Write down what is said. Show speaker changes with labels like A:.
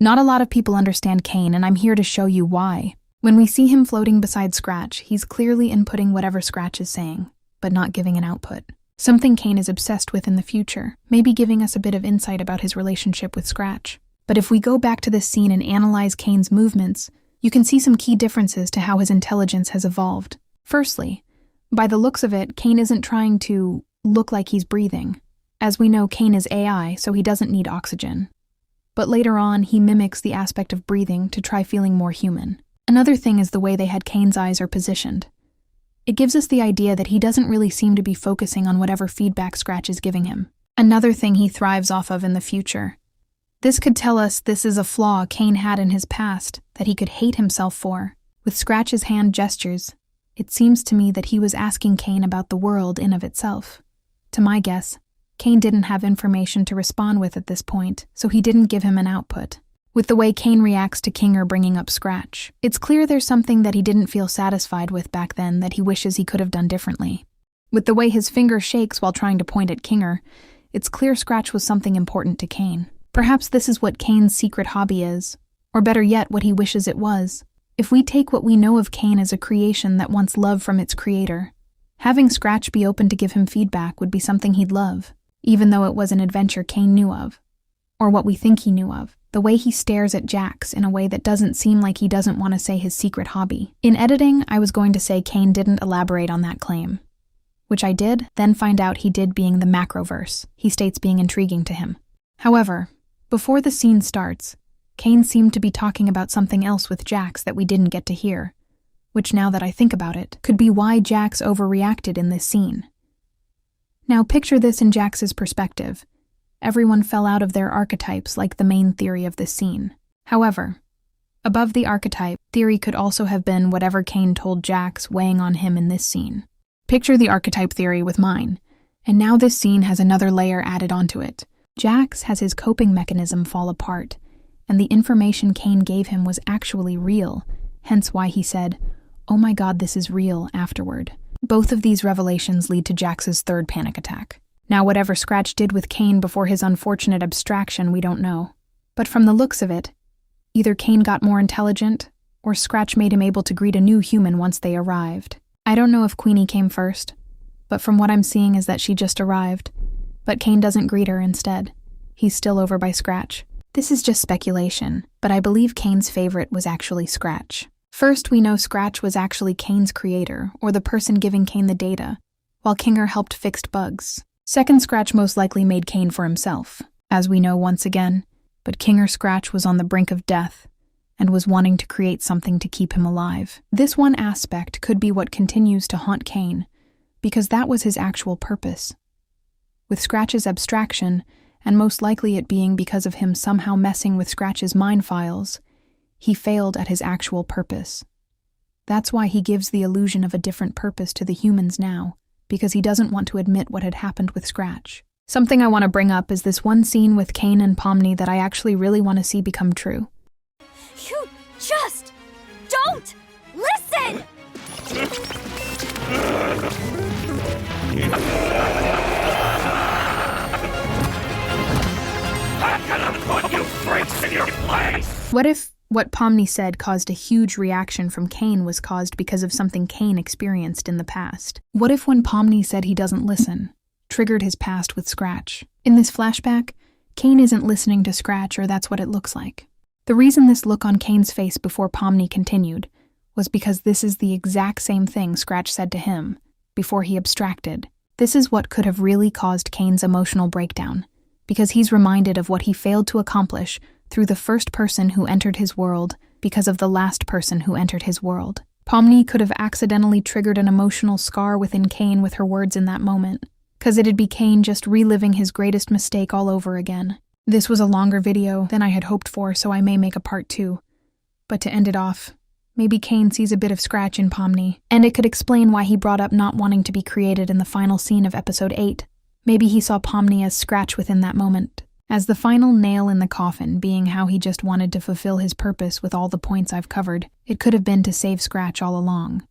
A: Not a lot of people understand Caine, and I'm here to show you why. When we see him floating beside Scratch, he's clearly inputting whatever Scratch is saying, but not giving an output. Something Caine is obsessed with in the future, maybe giving us a bit of insight about his relationship with Scratch. But if we go back to this scene and analyze Caine's movements, you can see some key differences to how his intelligence has evolved. Firstly, by the looks of it, Caine isn't trying to look like he's breathing. As we know, Caine is AI, so he doesn't need oxygen. But later on, he mimics the aspect of breathing to try feeling more human. Another thing is the way they had Caine's eyes are positioned. It gives us the idea that he doesn't really seem to be focusing on whatever feedback Scratch is giving him. Another thing he thrives off of in the future. This could tell us this is a flaw Caine had in his past that he could hate himself for. With Scratch's hand gestures, it seems to me that he was asking Caine about the world in of itself. To my guess, Caine didn't have information to respond with at this point, so he didn't give him an output. With the way Caine reacts to Kinger bringing up Scratch, it's clear there's something that he didn't feel satisfied with back then that he wishes he could have done differently. With the way his finger shakes while trying to point at Kinger, it's clear Scratch was something important to Caine. Perhaps this is what Caine's secret hobby is, or better yet, what he wishes it was. If we take what we know of Caine as a creation that wants love from its creator, having Scratch be open to give him feedback would be something he'd love, even though it was an adventure Caine knew of, or what we think he knew of. The way he stares at Jax in a way that doesn't seem like he doesn't want to say his secret hobby. In editing, I was going to say Caine didn't elaborate on that claim, which I did, then find out he did, being the macroverse he states being intriguing to him. However, before the scene starts, Caine seemed to be talking about something else with Jax that we didn't get to hear, which, now that I think about it, could be why Jax overreacted in this scene. Now picture this in Jax's perspective. Everyone fell out of their archetypes like the main theory of this scene. However, above the archetype, theory could also have been whatever Caine told Jax weighing on him in this scene. Picture the archetype theory with mine, and now this scene has another layer added onto it. Jax has his coping mechanism fall apart, and the information Caine gave him was actually real, hence why he said, "Oh my god, this is real," afterward. Both of these revelations lead to Jax's third panic attack. Now, whatever Scratch did with Caine before his unfortunate abstraction, we don't know. But from the looks of it, either Caine got more intelligent, or Scratch made him able to greet a new human once they arrived. I don't know if Queenie came first, but from what I'm seeing is that she just arrived. But Caine doesn't greet her instead. He's still over by Scratch. This is just speculation, but I believe Caine's favorite was actually Scratch. First, we know Scratch was actually Caine's creator, or the person giving Caine the data, while Kinger helped fix bugs. Second, Scratch most likely made Caine for himself, as we know once again, but Kinger Scratch was on the brink of death and was wanting to create something to keep him alive. This one aspect could be what continues to haunt Caine, because that was his actual purpose. With Scratch's abstraction, and most likely it being because of him somehow messing with Scratch's mind files, he failed at his actual purpose. That's why he gives the illusion of a different purpose to the humans now, because he doesn't want to admit what had happened with Scratch. Something I want to bring up is this one scene with Caine and Pomni that I actually really want to see become true.
B: You just don't listen!
C: I'm gonna put you freaks in your place!
A: What if what Pomni said caused a huge reaction from Caine was caused because of something Caine experienced in the past? What if when Pomni said he doesn't listen, triggered his past with Scratch? In this flashback, Caine isn't listening to Scratch, or that's what it looks like. The reason this look on Caine's face before Pomni continued was because this is the exact same thing Scratch said to him before he abstracted. This is what could have really caused Caine's emotional breakdown, because he's reminded of what he failed to accomplish through the first person who entered his world because of the last person who entered his world. Pomni could have accidentally triggered an emotional scar within Caine with her words in that moment, because it'd be Caine just reliving his greatest mistake all over again. This was a longer video than I had hoped for, so I may make a part 2. But to end it off, maybe Caine sees a bit of Scratch in Pomni, and it could explain why he brought up not wanting to be created in the final scene of episode 8. Maybe he saw Pomni as Scratch within that moment, as the final nail in the coffin being how he just wanted to fulfill his purpose with all the points I've covered. It could have been to save Scratch all along.